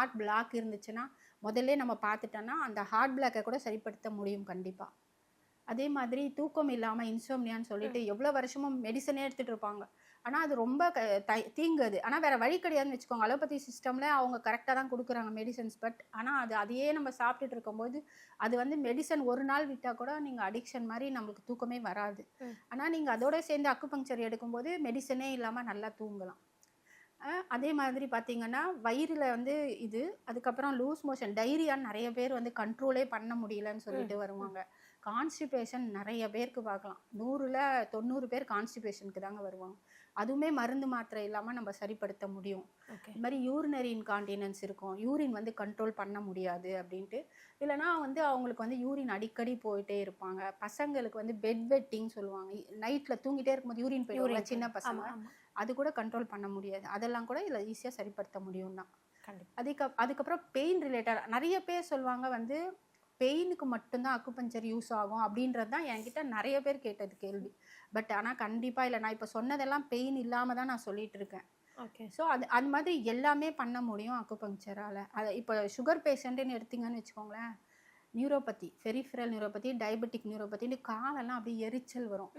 Heart block இருந்துச்சுன்னா முதல்ல நம்ம பார்த்துட்டோன்னா அந்த ஹார்ட் பிளாக்கை கூட சரிப்படுத்த முடியும் கண்டிப்பாக. அதே மாதிரி தூக்கம் இல்லாமல் இன்சோம்னியான்னு சொல்லிட்டு எவ்வளோ வருஷமும் மெடிசனே எடுத்துகிட்டு இருப்பாங்க. ஆனால் அது ரொம்ப தீங்கு அது. ஆனால் வேறு வழி கிடையாதுன்னு வச்சுக்கோங்க. அலோபதி சிஸ்டமில் அவங்க கரெக்டாக தான் கொடுக்குறாங்க மெடிசன்ஸ். பட் ஆனால் அதையே நம்ம சாப்பிட்டுட்டு இருக்கும்போது அது வந்து மெடிசன் ஒரு நாள் விட்டால் கூட நீங்கள் அடிக்ஷன் மாதிரி நம்மளுக்கு தூக்கமே வராது. ஆனால் நீங்கள் அதோட சேர்ந்து அக்குபங்க்சர் எடுக்கும்போது மெடிசனே இல்லாமல் நல்லா தூங்கலாம். அதே மாதிரி பார்த்தீங்கன்னா வயிறில் வந்து இது, அதுக்கப்புறம் லூஸ் மோஷன், டைரியான்னு நிறைய பேர் வந்து கண்ட்ரோலே பண்ண முடியலன்னு சொல்லிட்டு வருவாங்க. கான்ஸ்டிபேஷன் நிறைய பேருக்கு பார்க்கலாம். 100ல் 90 பேர் கான்ஸ்டிபேஷனுக்கு தாங்க வருவாங்க. அதுவுமே மருந்து மாத்திரை இல்லாமல் நம்ம சரிப்படுத்த முடியும். இது மாதிரி யூரினரி இன்கான்டினன்ஸ் இருக்கும், யூரின் வந்து கண்ட்ரோல் பண்ண முடியாது அப்படின்ட்டு. இல்லைனா வந்து அவங்களுக்கு வந்து யூரின் அடிக்கடி போயிட்டே இருப்பாங்க. பசங்களுக்கு வந்து பெட் வெட்டிங் சொல்லுவாங்க. நைட்டில் தூங்கிட்டே இருக்கும்போது யூரின் போயிடுவாங்க சின்ன பசங்க. அது கூட கண்ட்ரோல் பண்ண முடியாது. அதெல்லாம் கூட இதில் ஈஸியாக சரிப்படுத்த முடியும் தான். அதுக்கப்புறம் பெயின் ரிலேட்டட் நிறைய பேர் சொல்லுவாங்க வந்து பெயினுக்கு மட்டும்தான் அக்குபஞ்சர் யூஸ் ஆகும் அப்படின்றது தான் என்கிட்ட நிறைய பேர் கேட்டது கேள்வி. பட் ஆனால் கண்டிப்பாக இல்லை. நான் இப்போ சொன்னதெல்லாம் பெயின் இல்லாமல் தான் நான் சொல்லிட்டு இருக்கேன். ஸோ அது மாதிரி எல்லாமே பண்ண முடியும் அக்குபங்க்சரால். அதை இப்போ சுகர் பேஷண்ட்டுன்னு எடுத்திங்கன்னு வச்சுக்கோங்களேன், நியூரோபதி, பெரிஃபரல் நியூரோபதி, டயபெட்டிக் நியூரோபதின்னு காலெல்லாம் அப்படியே எரிச்சல் வரும்,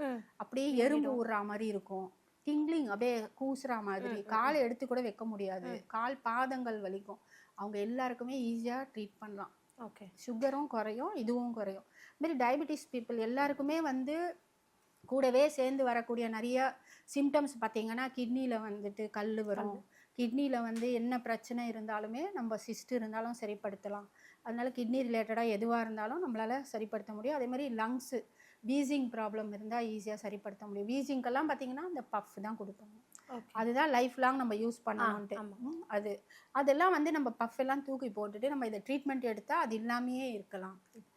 அப்படியே எறும்பு ஊறுற மாதிரி இருக்கும், டிங்லிங் அப்படியே கூசுற மாதிரி, காலை எடுத்து கூட வைக்க முடியாது, கால் பாதங்கள் வலிக்கும். அவங்க எல்லாருக்குமே ஈஸியாக ட்ரீட் பண்ணலாம். சுகரும் குறையும், இதுவும் குறையும். இதுமாரி டயபெட்டிஸ் பீப்புள் எல்லாருக்குமே வந்து கூடவே சேர்ந்து வரக்கூடிய நிறைய சிம்டம்ஸ் பார்த்தீங்கன்னா, கிட்னியில் வந்துட்டு கல் வரும், கிட்னியில் வந்து என்ன பிரச்சனை இருந்தாலுமே நம்ம சிஸ்ட் இருந்தாலும் சரிப்படுத்தலாம். அதனால கிட்னி ரிலேட்டடாக எதுவாக இருந்தாலும் நம்மளால் சரிப்படுத்த முடியும். அதே மாதிரி லங்ஸு வீசிங் ப்ராப்ளம் இருந்தால் ஈஸியாக சரிப்படுத்த முடியும். வீசிங்கெல்லாம் பார்த்தீங்கன்னா அந்த பஃப் தான் கொடுப்பாங்க. அதுதான் லைஃப் லாங் நம்ம யூஸ் பண்ணணுன்ட்டு. அதெல்லாம் வந்து நம்ம பஃப் எல்லாம் தூக்கி போட்டுட்டு நம்ம இதை ட்ரீட்மெண்ட் எடுத்தால் அது இல்லாமையே இருக்கலாம்.